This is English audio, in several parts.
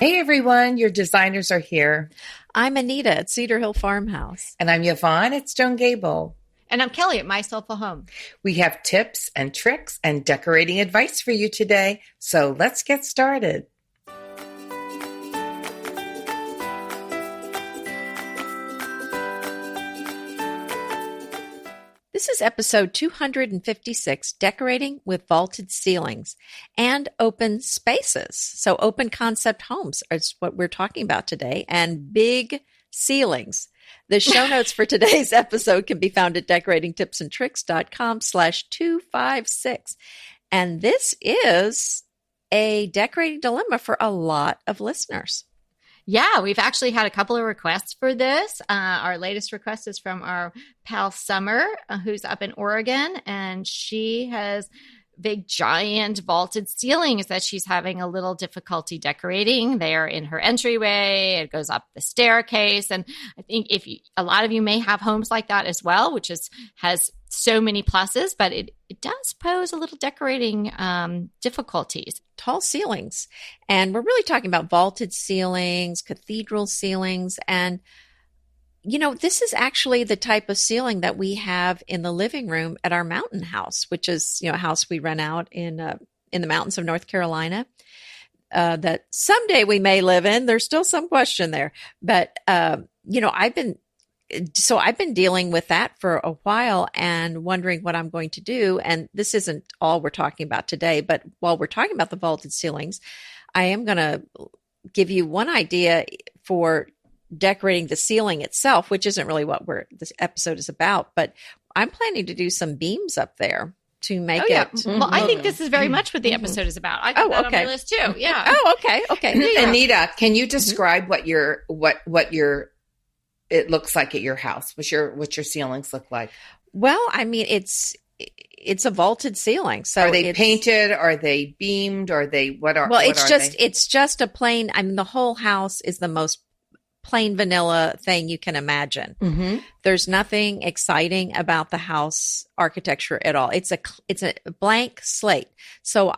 Hey everyone, your designers are here. I'm Anita at Cedar Hill Farmhouse. And I'm Yvonne at Stone Gable. And I'm Kelly at Myself a Home. We have tips and tricks and decorating advice for you today. So let's get started. This is episode 256, Decorating with Vaulted Ceilings and Open Spaces. So open concept homes is what we're talking about today, and big ceilings. The show notes for today's episode can be found at decoratingtipsandtricks.com/256. And this is a decorating dilemma for a lot of listeners. Yeah, we've actually had a couple of requests for this. Our latest request is from our pal Summer, who's up in Oregon, and she has big, giant vaulted ceilings that she's having a little difficulty decorating. They are in her entryway. It goes up the staircase, and I think a lot of you may have homes like that as well, which has so many pluses, but it does pose a little decorating difficulties. Tall ceilings. And we're really talking about vaulted ceilings, cathedral ceilings. And, this is actually the type of ceiling that we have in the living room at our mountain house, which is, a house we rent out in the mountains of North Carolina that someday we may live in. There's still some question there. But, I've been dealing with that for a while and wondering what I'm going to do. And this isn't all we're talking about today, but while we're talking about the vaulted ceilings, I am going to give you one idea for decorating the ceiling itself, which isn't really what this episode is about, but I'm planning to do some beams up there to make it. Well, I think this is very much what the episode is about. I got that on my list too. Yeah. Oh, okay. Okay. Yeah. Anita, can you describe what your it looks like at your house? What your ceilings look like? Well, I mean, it's a vaulted ceiling. So are they painted? Are they beamed? Are they it's just a plain. I mean, the whole house is the most plain vanilla thing you can imagine. Mm-hmm. There's nothing exciting about the house architecture at all. It's a blank slate. So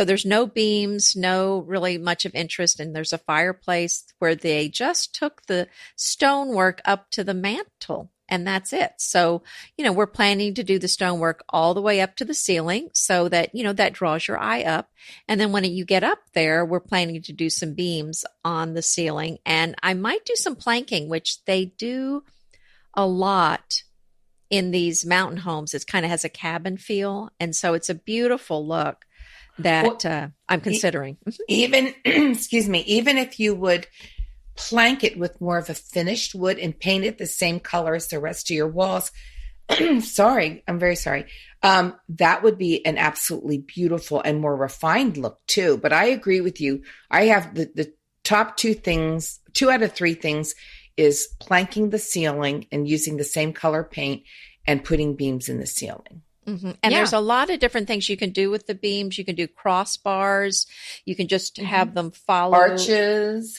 there's no beams, no really much of interest, and there's a fireplace where they just took the stonework up to the mantle, and that's it. So, we're planning to do the stonework all the way up to the ceiling so that, that draws your eye up. And then when you get up there, we're planning to do some beams on the ceiling, and I might do some planking, which they do a lot in these mountain homes. It kind of has a cabin feel, and so it's a beautiful look that I'm considering. Even, excuse me, even if you would plank it with more of a finished wood and paint it the same color as the rest of your walls, sorry, I'm very sorry. That would be an absolutely beautiful and more refined look too. But I agree with you. I have the top two out of three things is planking the ceiling and using the same color paint and putting beams in the ceiling. Mm-hmm. And there's a lot of different things you can do with the beams. You can do crossbars. You can just have them follow arches.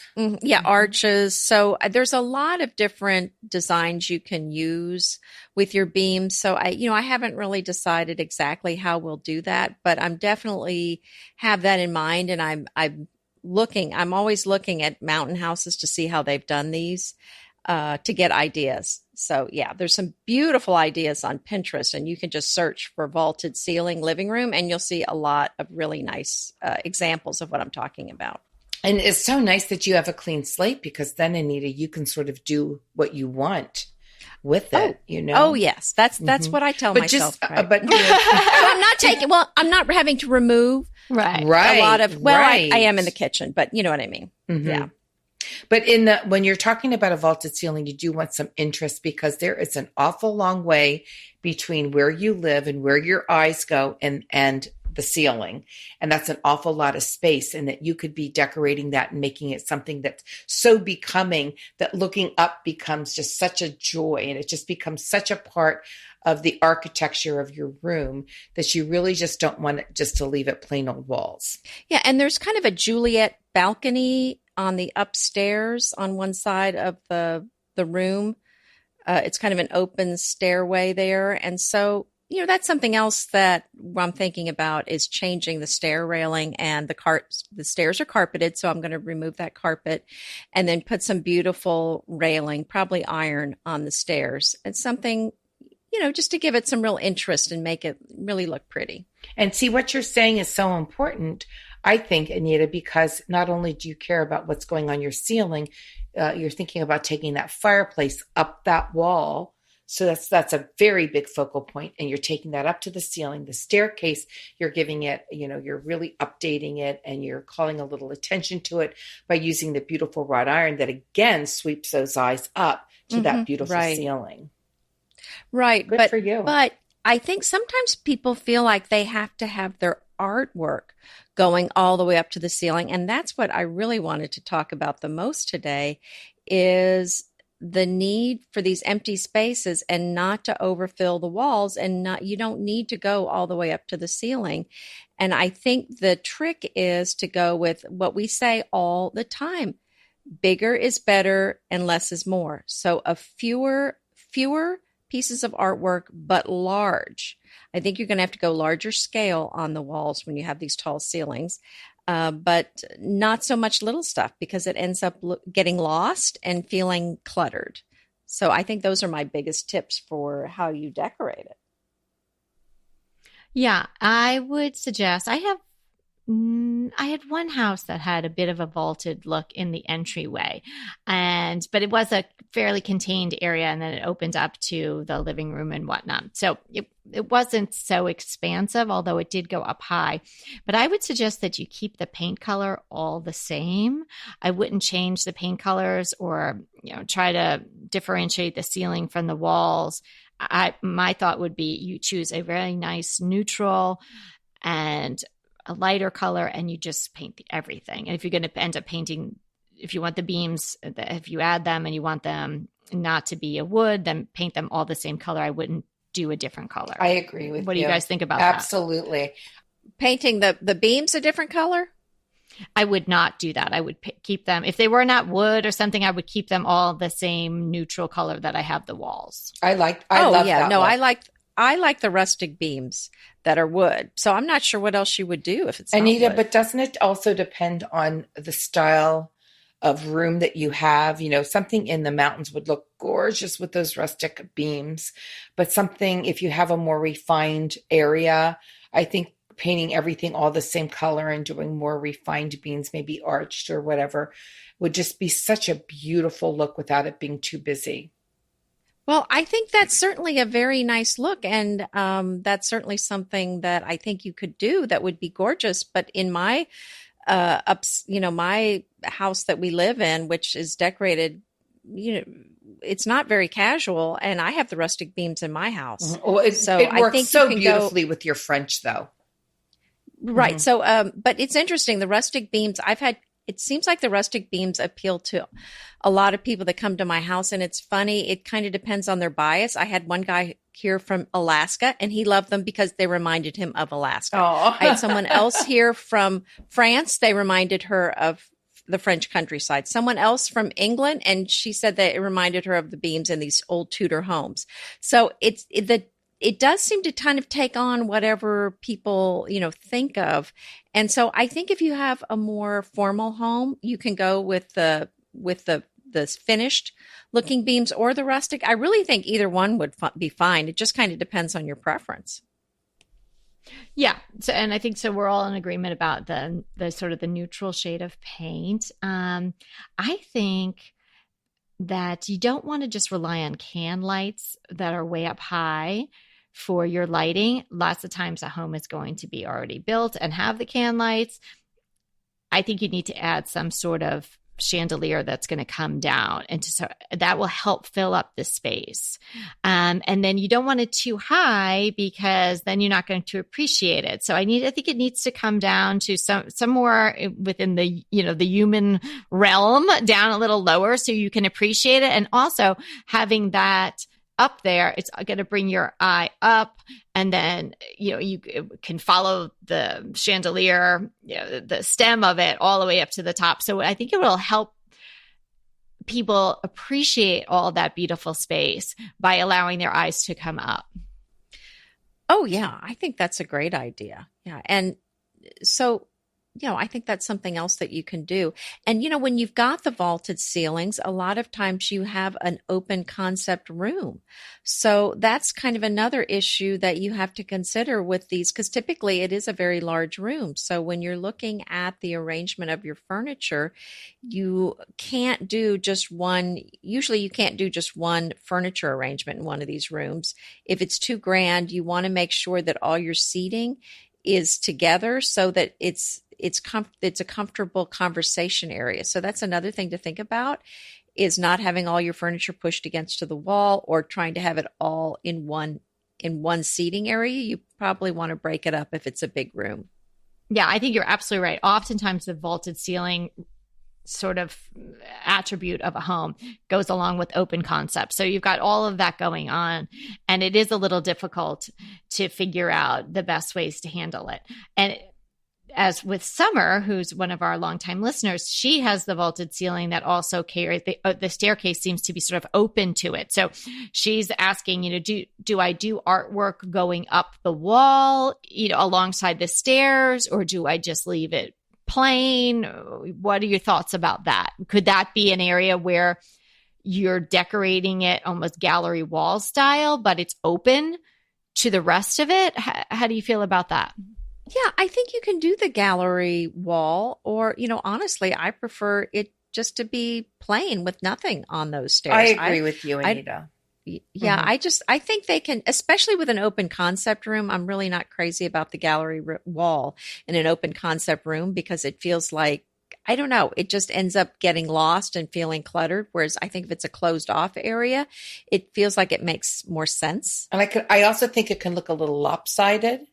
Arches. So there's a lot of different designs you can use with your beams. So I haven't really decided exactly how we'll do that, but I'm definitely have that in mind. And I'm always looking at mountain houses to see how they've done these, to get ideas. So there's some beautiful ideas on Pinterest, and you can just search for vaulted ceiling living room, and you'll see a lot of really nice examples of what I'm talking about. And it's so nice that you have a clean slate, because then, Anita, you can sort of do what you want with it. Oh yes, that's what I tell myself. So I'm not having to remove a lot of. Well, I am in the kitchen, but you know what I mean. Mm-hmm. Yeah. But when you're talking about a vaulted ceiling, you do want some interest, because there is an awful long way between where you live and where your eyes go and the ceiling. And that's an awful lot of space, and that you could be decorating that and making it something that's so becoming that looking up becomes just such a joy, and it just becomes such a part of the architecture of your room that you really just don't want it just to leave it plain old walls. Yeah. And there's kind of a Juliet balcony on the upstairs on one side of the room. It's kind of an open stairway there. And so that's something else that I'm thinking about is changing the stair railing, and the stairs are carpeted. So I'm going to remove that carpet and then put some beautiful railing, probably iron, on the stairs. It's something, just to give it some real interest and make it really look pretty. And see, what you're saying is so important, I think, Anita, because not only do you care about what's going on your ceiling, you're thinking about taking that fireplace up that wall. So that's a very big focal point, and you're taking that up to the ceiling. The staircase, you're giving it, you're really updating it, and you're calling a little attention to it by using the beautiful wrought iron that again sweeps those eyes up to that beautiful ceiling. Right. Good for you. But I think sometimes people feel like they have to have their artwork going all the way up to the ceiling. And that's what I really wanted to talk about the most today, is the need for these empty spaces and not to overfill the walls, and you don't need to go all the way up to the ceiling. And I think the trick is to go with what we say all the time: bigger is better and less is more. So fewer pieces of artwork, but large. I think you're going to have to go larger scale on the walls when you have these tall ceilings, but not so much little stuff, because it ends up getting lost and feeling cluttered. So I think those are my biggest tips for how you decorate it. Yeah, I would suggest, I had one house that had a bit of a vaulted look in the entryway, but it was a fairly contained area, and then it opened up to the living room and whatnot. So it wasn't so expansive, although it did go up high. But I would suggest that you keep the paint color all the same. I wouldn't change the paint colors or try to differentiate the ceiling from the walls. My thought would be you choose a very nice neutral and a lighter color, and you just paint everything. And if you're going to end up painting, if you want the beams, if you add them and you want them not to be a wood, then paint them all the same color. I wouldn't do a different color. I agree with you. What do you guys think about Absolutely. Painting the beams a different color? I would not do that. I would keep them, if they were not wood or something, I would keep them all the same neutral color that I have the walls. I love that look. I like the rustic beams that are wood. So I'm not sure what else you would do if it's Anita, not wood. but doesn't it also depend on the style of room that you have? Something in the mountains would look gorgeous with those rustic beams, but something, if you have a more refined area, I think painting everything all the same color and doing more refined beams, maybe arched or whatever, would just be such a beautiful look without it being too busy. Well, I think that's certainly a very nice look, and that's certainly something that I think you could do that would be gorgeous. But in my my house that we live in, which is decorated, it's not very casual, and I have the rustic beams in my house. Well, it works so beautifully with your French, though. Right. So, but it's interesting. The rustic beams it seems like the rustic beams appeal to a lot of people that come to my house. And it's funny. It kind of depends on their bias. I had one guy here from Alaska, and he loved them because they reminded him of Alaska. Oh. I had someone else here from France. They reminded her of the French countryside. Someone else from England, and she said that it reminded her of the beams in these old Tudor homes. So it does seem to kind of take on whatever people, think of. And so I think if you have a more formal home, you can go with the finished looking beams or the rustic. I really think either one would be fine. It just kind of depends on your preference. Yeah. So, and I think so we're all in agreement about the sort of the neutral shade of paint. I think that you don't want to just rely on can lights that are way up high for your lighting. Lots of times a home is going to be already built and have the can lights. I think you need to add some sort of chandelier that's going to come down, and so that will help fill up the space. And then you don't want it too high, because then you're not going to appreciate it. So I think it needs to come down to somewhere within the the human realm, down a little lower, so you can appreciate it. And also having that up there, it's going to bring your eye up, and then you can follow the chandelier, the stem of it all the way up to the top. So I think it will help people appreciate all that beautiful space by allowing their eyes to come up. Oh, yeah. I think that's a great idea. Yeah. And so, I think that's something else that you can do. And, when you've got the vaulted ceilings, a lot of times you have an open concept room. So that's kind of another issue that you have to consider with these, because typically it is a very large room. So when you're looking at the arrangement of your furniture, you can't do just one, usually you can't do just one furniture arrangement in one of these rooms. If it's too grand, you want to make sure that all your seating is together so that it's a comfortable conversation area. So that's another thing to think about, is not having all your furniture pushed against to the wall or trying to have it all in one seating area. You probably want to break it up if it's a big room. Yeah, I think you're absolutely right. Oftentimes the vaulted ceiling sort of attribute of a home goes along with open concept. So you've got all of that going on, and it is a little difficult to figure out the best ways to handle it. And as with Summer, who's one of our longtime listeners, she has the vaulted ceiling that also carries the staircase seems to be sort of open to it. So she's asking, do I do artwork going up the wall, alongside the stairs, or do I just leave it plain? What are your thoughts about that? Could that be an area where you're decorating it almost gallery wall style, but it's open to the rest of it? How do you feel about that? Yeah, I think you can do the gallery wall, or, honestly, I prefer it just to be plain with nothing on those stairs. I agree with you, Anita. Yeah, I think they can, especially with an open concept room. I'm really not crazy about the gallery wall in an open concept room, because it feels like, I don't know, it just ends up getting lost and feeling cluttered. Whereas I think if it's a closed off area, it feels like it makes more sense. And I also think it can look a little lopsided.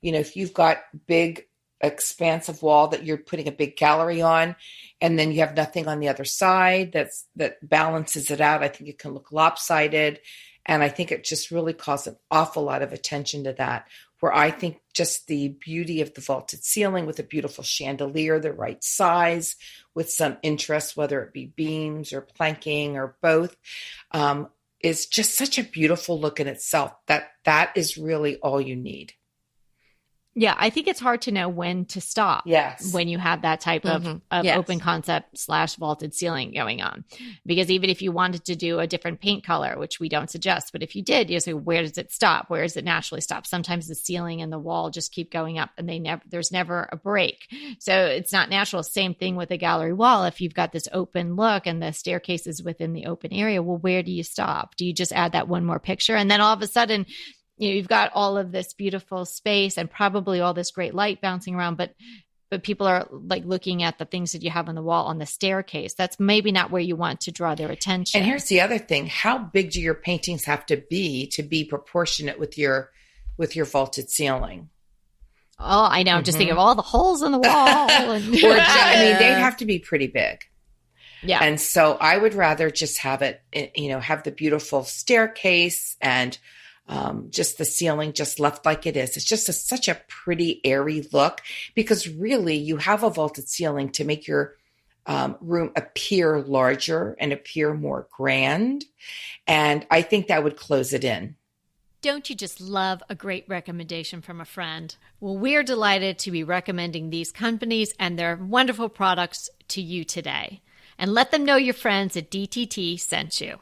If you've got big expansive wall that you're putting a big gallery on, and then you have nothing on the other side that balances it out, I think it can look lopsided. And I think it just really calls an awful lot of attention to that, where I think just the beauty of the vaulted ceiling with a beautiful chandelier, the right size, with some interest, whether it be beams or planking or both, is just such a beautiful look in itself. That is really all you need. Yeah, I think it's hard to know when to stop. Yes. When you have that type of Yes. open concept / vaulted ceiling going on. Because even if you wanted to do a different paint color, which we don't suggest, but if you did, you say, where does it stop? Where does it naturally stop? Sometimes the ceiling and the wall just keep going up, and there's never a break. So it's not natural. Same thing with a gallery wall. If you've got this open look and the staircase is within the open area, well, where do you stop? Do you just add that one more picture? And then all of a sudden, you've got all of this beautiful space and probably all this great light bouncing around, but people are like looking at the things that you have on the wall on the staircase. That's maybe not where you want to draw their attention. And here's the other thing. How big do your paintings have to be proportionate with your vaulted ceiling? Oh, I know. I'm just thinking of all the holes in the wall. They have to be pretty big. Yeah. And so I would rather just have it, have the beautiful staircase and just the ceiling just left like it is. It's just such a pretty airy look, because really you have a vaulted ceiling to make your room appear larger and appear more grand. And I think that would close it in. Don't you just love a great recommendation from a friend? Well, we're delighted to be recommending these companies and their wonderful products to you today. And let them know your friends at DTT sent you.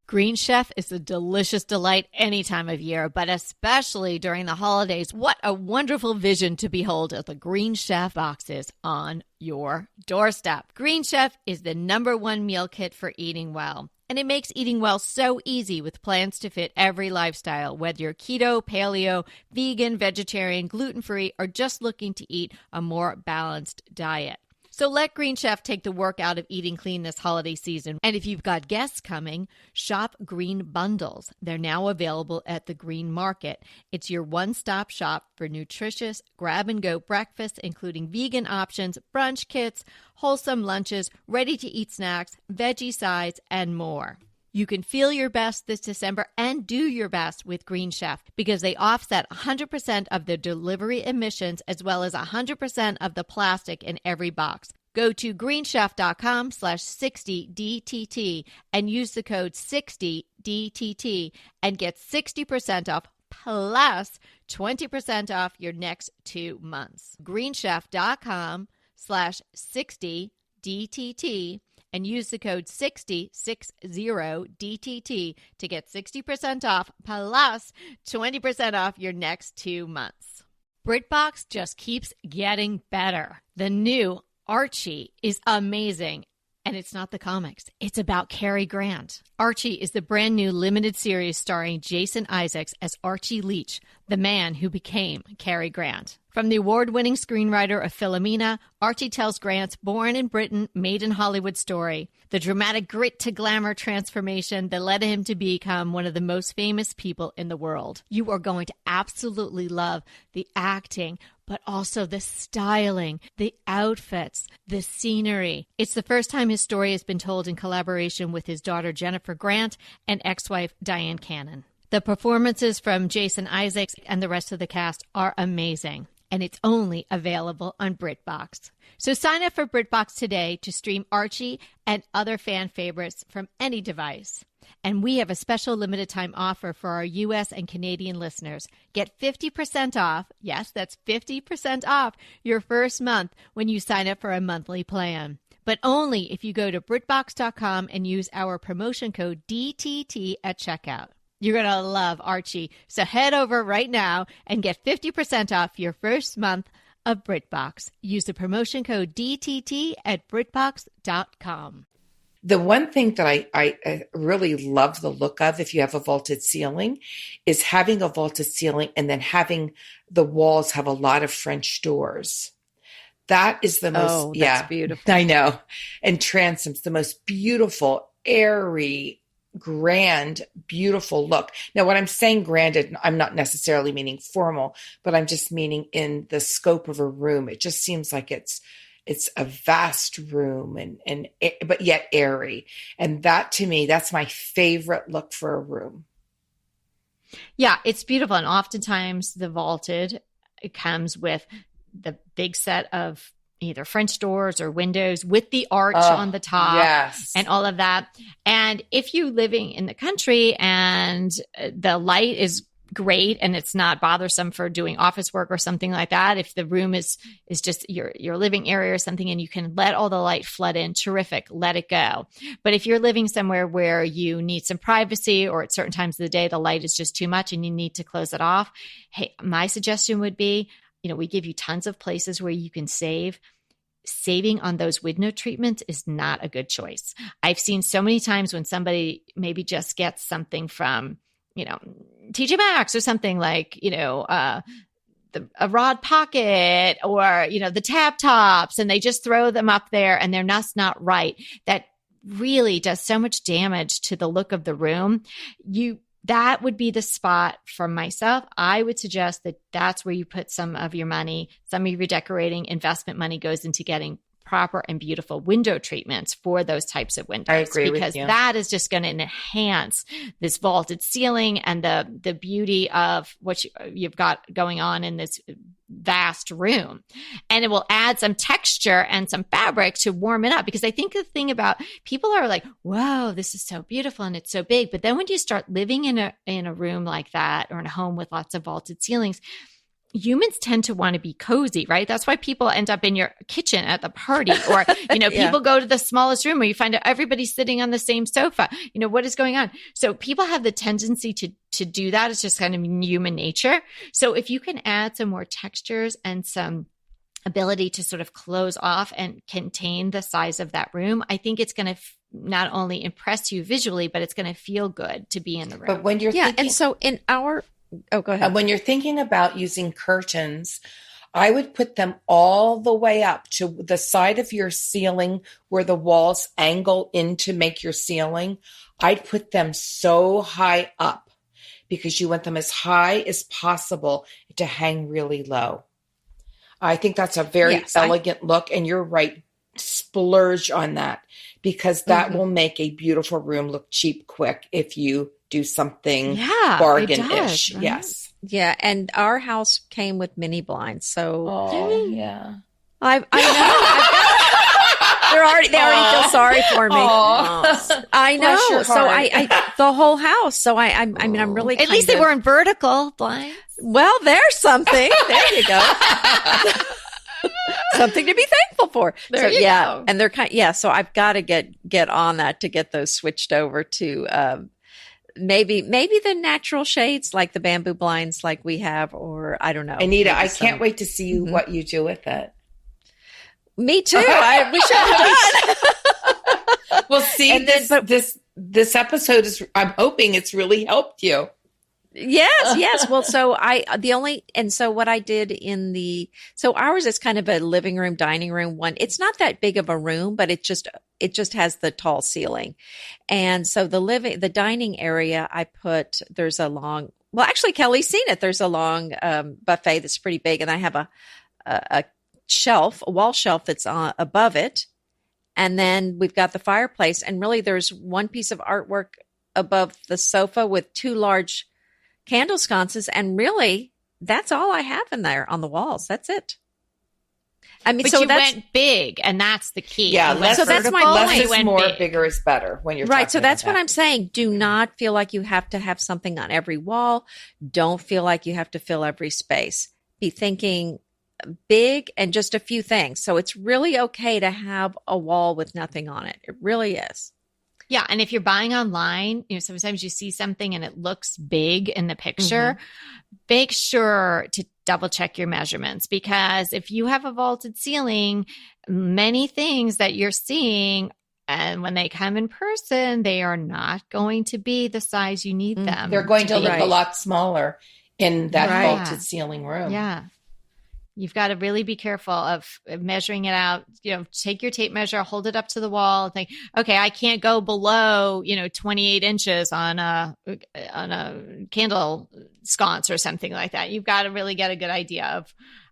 Green Chef is a delicious delight any time of year, but especially during the holidays. What a wonderful vision to behold as the Green Chef boxes on your doorstep. Green Chef is the #1 meal kit for eating well. And it makes eating well so easy with plans to fit every lifestyle, whether you're keto, paleo, vegan, vegetarian, gluten-free, or just looking to eat a more balanced diet. So let Green Chef take the work out of eating clean this holiday season. And if you've got guests coming, shop Green Bundles. They're now available at the Green Market. It's your one-stop shop for nutritious grab-and-go breakfasts, including vegan options, brunch kits, wholesome lunches, ready-to-eat snacks, veggie sides, and more. You can feel your best this December and do your best with Green Chef, because they offset 100% of the delivery emissions as well as 100% of the plastic in every box. Go to greenchef.com/60DTT and use the code 60DTT and get 60% off plus 20% off your next 2 months. greenchef.com/60DTT and use the code 60DTT to get 60% off plus 20% off your next 2 months. BritBox just keeps getting better. The new Archie is amazing. And it's not the comics. It's about Cary Grant. Archie is the brand new limited series starring Jason Isaacs as Archie Leach, the man who became Cary Grant. From the award-winning screenwriter of Philomena, Archie tells Grant's born in Britain, made in Hollywood story, the dramatic grit to glamour transformation that led him to become one of the most famous people in the world. You are going to absolutely love the acting, but also the styling, the outfits, the scenery. It's the first time his story has been told in collaboration with his daughter Jennifer Grant and ex-wife Diane Cannon. The performances from Jason Isaacs and the rest of the cast are amazing, and it's only available on BritBox. So sign up for BritBox today to stream Archie and other fan favorites from any device. And we have a special limited time offer for our U.S. and Canadian listeners. Get 50% off, yes, that's 50% off your first month when you sign up for a monthly plan. But only if you go to BritBox.com and use our promotion code DTT at checkout. You're going to love Archie. So head over right now and get 50% off your first month of BritBox. Use the promotion code DTT at BritBox.com. The one thing that I really love the look of, if you have a vaulted ceiling, is having a vaulted ceiling and then having the walls have a lot of French doors. That is the most, that's beautiful. I know. And transoms, the most beautiful, airy, grand, beautiful look. Now, when I'm saying grand, I'm not necessarily meaning formal, but I'm just meaning in the scope of a room. It just seems like it's a vast room and but yet airy. And that, to me, that's my favorite look for a room. Yeah, it's beautiful. And oftentimes the vaulted, it comes with the big set of either French doors or windows with the arch on the top, yes, and all of that. And if you're living in the country and the light is great and it's not bothersome for doing office work or something like that, if the room is just your living area or something and you can let all the light flood in, terrific, let it go. But if you're living somewhere where you need some privacy or at certain times of the day the light is just too much and you need to close it off, hey, my suggestion would be, we give you tons of places where you can save. Saving on those window treatments is not a good choice. I've seen so many times when somebody maybe just gets something from, TJ Maxx or something like, a Rod Pocket or, the tab tops, and they just throw them up there and they're just not right. That really does so much damage to the look of the room. That would be the spot for myself. I would suggest that that's where you put some of your money, some of your decorating investment money goes into getting proper and beautiful window treatments for those types of windows. I agree with because you. that is just going to enhance this vaulted ceiling and the beauty of what you've got going on in this vast room. And it will add some texture and some fabric to warm it up. Because I think the thing about people are like, wow, this is so beautiful and it's so big. But then when you start living in a room like that or in a home with lots of vaulted ceilings, humans tend to want to be cozy, right? That's why people end up in your kitchen at the party, or, people go to the smallest room where you find out everybody's sitting on the same sofa. What is going on? So people have the tendency to do that. It's just kind of human nature. So if you can add some more textures and some ability to sort of close off and contain the size of that room, I think it's going to not only impress you visually, but it's going to feel good to be in the room. But when you're thinking, and so in our go ahead. When you're thinking about using curtains, I would put them all the way up to the side of your ceiling where the walls angle in to make your ceiling. I'd put them so high up because you want them as high as possible to hang really low. I think that's a very elegant look. And you're right, splurge on that because that will make a beautiful room look cheap quick if you do something bargain-ish. Right? Yes. Yeah, and our house came with mini blinds, so yeah. I know. They already feel sorry for me. Aw. I know. Bless your So heart. I the whole house. So I mean, I'm really At least they weren't vertical blinds. Well, there's something. There you go. Something to be thankful for. There you go. And they're so I've got to get on that to get those switched over to maybe the natural shades like the bamboo blinds like we have, or I don't know. Anita, I can't wait to see what you do with it. Me too. I wish I had done. Well, see, And then- this episode is, I'm hoping it's really helped you. Yes. Well, so what I did so ours is kind of a living room, dining room one. It's not that big of a room, but it just has the tall ceiling. And so the dining area, there's a long, well, actually Kelly's seen it. There's a long buffet that's pretty big, and I have a wall shelf that's above it. And then we've got the fireplace, and really there's one piece of artwork above the sofa with two large candle sconces, and really that's all I have in there on the walls. That's it. I mean, But so you that's went big, and that's the key. Yeah, You went so that's my vertical, point. Less you is went more, big. bigger is better when you're right. So talking that's about what I'm saying. Do not feel like you have to have something on every wall. Don't feel like you have to fill every space. Be thinking big and just a few things. So it's really okay to have a wall with nothing on it. It really is. Yeah, and if you're buying online, sometimes you see something and it looks big in the picture. Make sure to double check your measurements, because if you have a vaulted ceiling, many things that you're seeing, and when they come in person, they are not going to be the size you need them. They're going to look Right. a lot smaller in that Right. vaulted ceiling room. Yeah. You've got to really be careful of measuring it out. Take your tape measure, hold it up to the wall, and think, okay, I can't go below, 28 inches on a candle sconce or something like that. You've got to really get a good idea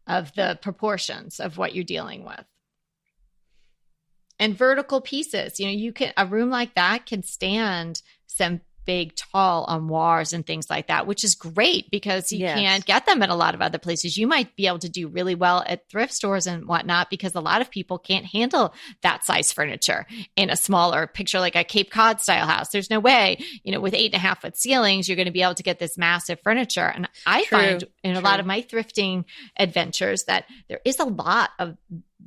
of the proportions of what you're dealing with. And vertical pieces, a room like that can stand some big, tall armoires and things like that, which is great because you Yes. can't get them at a lot of other places. You might be able to do really well at thrift stores and whatnot, because a lot of people can't handle that size furniture in a smaller picture, like a Cape Cod style house. There's no way, with 8.5-foot ceilings, you're going to be able to get this massive furniture. And I find in a lot of my thrifting adventures that there is a lot of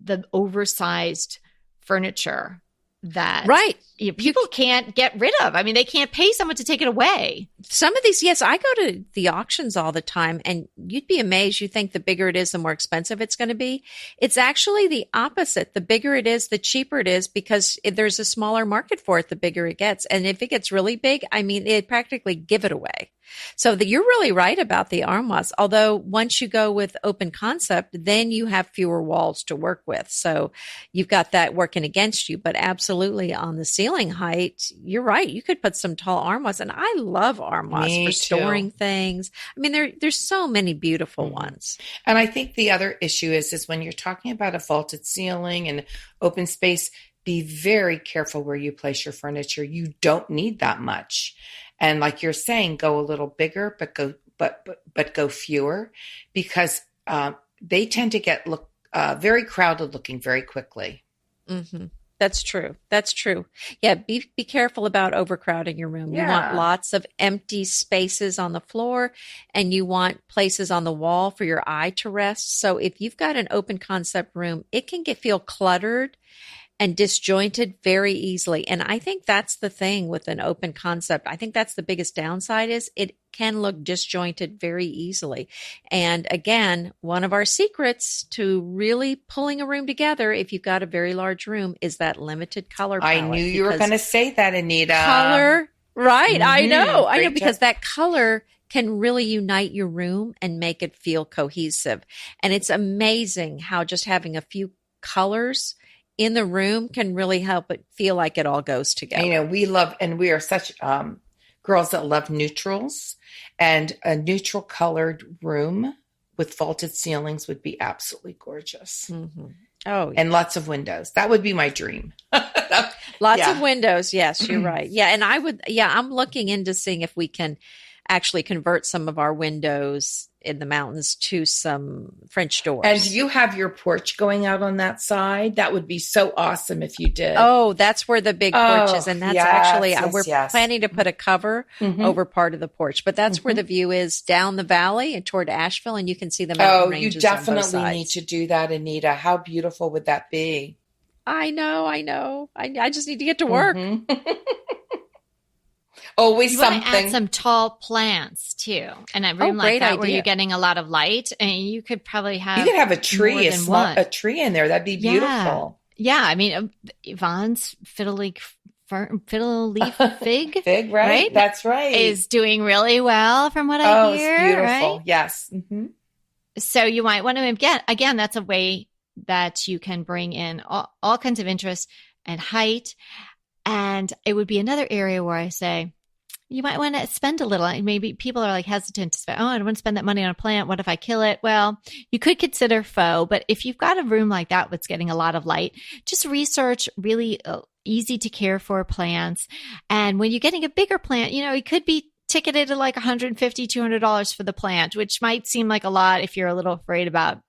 the oversized furniture that Right. people can't get rid of. I mean, they can't pay someone to take it away. Some of these, yes, I go to the auctions all the time, and you'd be amazed. You think the bigger it is, the more expensive it's going to be. It's actually the opposite. The bigger it is, the cheaper it is, because there's a smaller market for it, the bigger it gets. And if it gets really big, I mean, they practically give it away. So you're really right about the armoires. Although once you go with open concept, then you have fewer walls to work with. So you've got that working against you. But absolutely on the ceiling height, you're right. You could put some tall armoires, and I love armoires Me for too. storing things. I mean, there's so many beautiful ones. And I think the other issue is when you're talking about a vaulted ceiling and open space, be very careful where you place your furniture. You don't need that much. And like you're saying, go a little bigger, but go fewer, because they tend to get very crowded looking very quickly. Mm-hmm. That's true. That's true. Yeah. Be careful about overcrowding your room. You want Yeah. lots of empty spaces on the floor, and you want places on the wall for your eye to rest. So if you've got an open concept room, it can feel cluttered and disjointed very easily. And I think that's the thing with an open concept. I think that's the biggest downside, is it can look disjointed very easily. And again, one of our secrets to really pulling a room together, if you've got a very large room, is that limited color palette. I knew you were going to say that, Anita. Color, right? I Mhm. know, Great because job. that color can really unite your room and make it feel cohesive. And it's amazing how just having a few colors in the room can really help it feel like it all goes together. We love, and we are such girls that love neutrals, and a neutral colored room with vaulted ceilings would be absolutely gorgeous. Mm-hmm. Oh, And lots of windows. That would be my dream. lots yeah. of windows. Yes, you're right. Yeah. And I'm looking into seeing if we can actually convert some of our windows in the mountains to some French doors. And you have your porch going out on that side? That would be so awesome if you did. Oh, that's where the big porch is. And that's actually, we're planning to put a cover over part of the porch, but that's where the view is down the valley and toward Asheville. And you can see the mountain ranges. You definitely need to do that, Anita. How beautiful would that be? I know. I just need to get to work. Always you something. Want to add some tall plants too, and a room like that where you're getting a lot of light, and you could probably have a tree, a tree in there. That'd be beautiful. Yeah, I mean, Yvonne's fiddle leaf fig, right? That's right. Is doing really well from what I hear. It's beautiful. Right? Yes. So you might want to again. That's a way that you can bring in all kinds of interest and height. And it would be another area where I say, you might want to spend a little. Maybe people are like hesitant to spend. Oh, I don't want to spend that money on a plant. What if I kill it? Well, you could consider faux, but if you've got a room like that that's getting a lot of light, just research really easy to care for plants. And when you're getting a bigger plant, it could be ticketed at like $150, $200 for the plant, which might seem like a lot if you're a little afraid about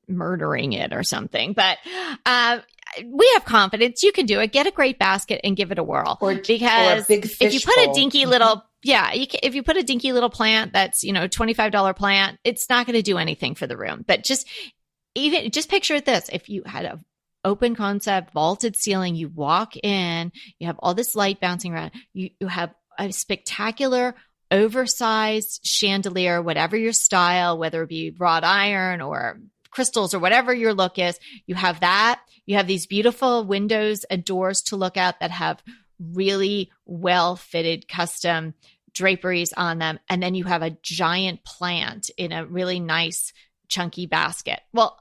murdering it or something. But we have confidence you can do it. Get a great basket and give it a whirl. Because if you put a dinky little, if you put a dinky little plant that's, $25 plant, it's not going to do anything for the room. But just picture it this. If you had a open concept, vaulted ceiling, you walk in, you have all this light bouncing around, you have a spectacular oversized chandelier, whatever your style, whether it be wrought iron or crystals or whatever your look is, you have that. You have these beautiful windows and doors to look at that have really well-fitted custom draperies on them. And then you have a giant plant in a really nice chunky basket. Well,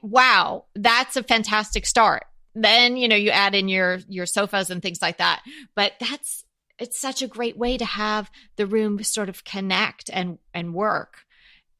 wow, that's a fantastic start. Then, you add in your sofas and things like that. But it's such a great way to have the room sort of connect and work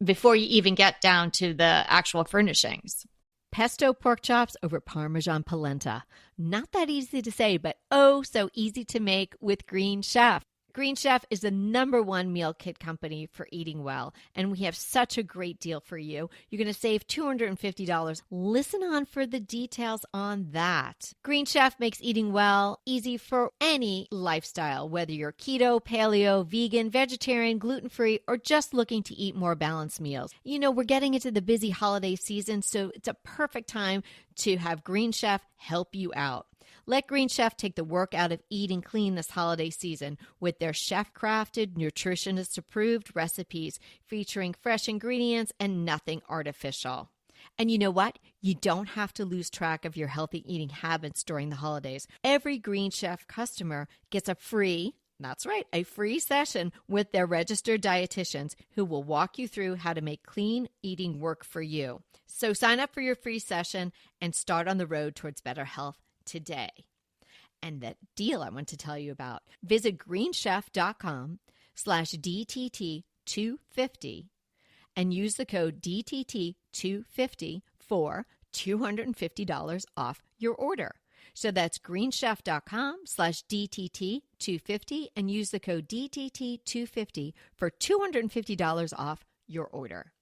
before you even get down to the actual furnishings. Pesto pork chops over Parmesan polenta. Not that easy to say, but oh, so easy to make with Green Chef. Green Chef is the #1 meal kit company for eating well, and we have such a great deal for you. You're going to save $250. Listen on for the details on that. Green Chef makes eating well easy for any lifestyle, whether you're keto, paleo, vegan, vegetarian, gluten-free, or just looking to eat more balanced meals. We're getting into the busy holiday season, so it's a perfect time to have Green Chef help you out. Let Green Chef take the work out of eating clean this holiday season with their chef-crafted, nutritionist-approved recipes featuring fresh ingredients and nothing artificial. And you know what? You don't have to lose track of your healthy eating habits during the holidays. Every Green Chef customer gets a free session with their registered dietitians who will walk you through how to make clean eating work for you. So sign up for your free session and start on the road towards better health today. And that deal I want to tell you about, visit greenchef.com/DTT250 and use the code DTT250 for $250 off your order. So that's greenchef.com/DTT250 and use the code DTT250 for $250 off your order.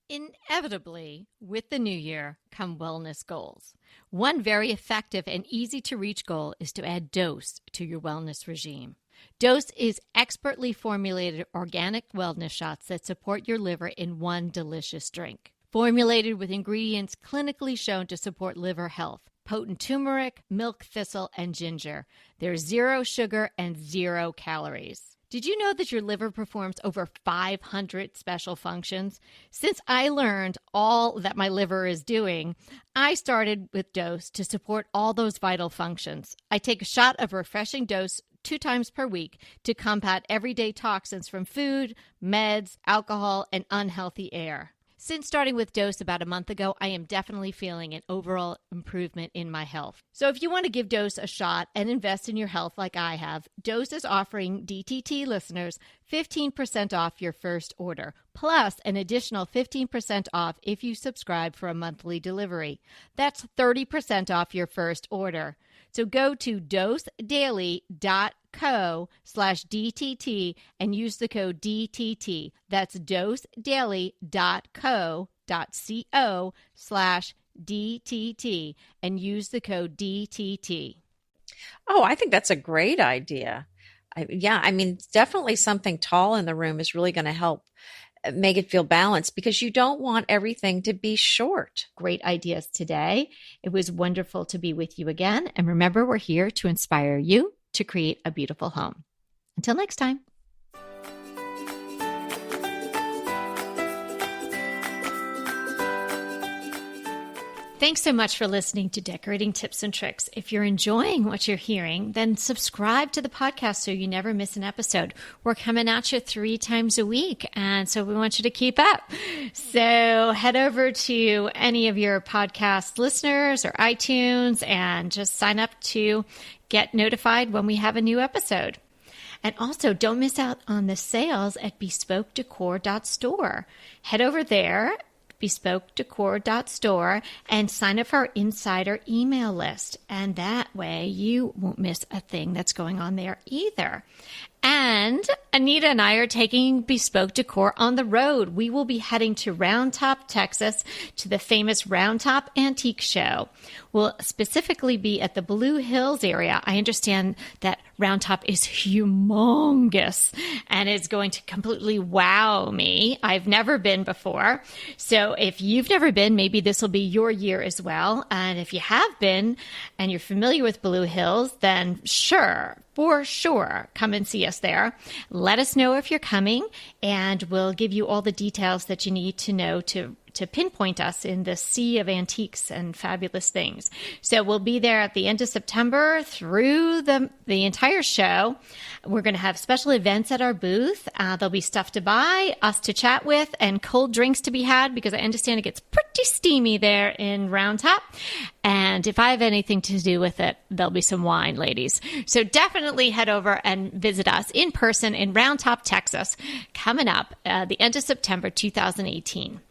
Inevitably, with the new year come wellness goals. One very effective and easy to reach goal is to add Dose to your wellness regime. Dose is expertly formulated organic wellness shots that support your liver in one delicious drink. Formulated with ingredients clinically shown to support liver health. Potent turmeric, milk thistle, and ginger. There's 0 sugar and 0 calories. Did you know that your liver performs over 500 special functions? Since I learned all that my liver is doing, I started with Dose to support all those vital functions. I take a shot of refreshing Dose 2 times per week to combat everyday toxins from food, meds, alcohol, and unhealthy air. Since starting with Dose about a month ago, I am definitely feeling an overall improvement in my health. So if you want to give Dose a shot and invest in your health like I have, Dose is offering DTT listeners 15% off your first order, plus an additional 15% off if you subscribe for a monthly delivery. That's 30% off your first order. So go to dosedaily.co/DTT and use the code DTT. That's dosedaily.co.co/DTT and use the code DTT. Oh, I think that's a great idea. I mean, definitely something tall in the room is really going to help make it feel balanced because you don't want everything to be short. Great ideas today. It was wonderful to be with you again. And remember, we're here to inspire you to create a beautiful home. Until next time. Thanks so much for listening to Decorating Tips and Tricks. If you're enjoying what you're hearing, then subscribe to the podcast so you never miss an episode. We're coming at you 3 times a week, and so we want you to keep up. So head over to any of your podcast listeners or iTunes and just sign up to get notified when we have a new episode. And also, don't miss out on the sales at bespokedecor.store. Head over there, bespokedecor.store, and sign up for our insider email list. And that way you won't miss a thing that's going on there either. And Anita and I are taking Bespoke Decor on the road. We will be heading to Round Top, Texas, to the famous Round Top Antique Show. We'll specifically be at the Blue Hills area. I understand that Round Top is humongous and is going to completely wow me. I've never been before. So if you've never been, maybe this will be your year as well. And if you have been and you're familiar with Blue Hills, then for sure, come and see us there. Let us know if you're coming, and we'll give you all the details that you need to know to pinpoint us in the sea of antiques and fabulous things. So we'll be there at the end of September through the entire show. We're going to have special events at our booth. There'll be stuff to buy, us to chat with, and cold drinks to be had because I understand it gets pretty steamy there in Round Top. And if I have anything to do with it, there'll be some wine, ladies. So definitely head over and visit us in person in Round Top, Texas, coming up the end of September 2018.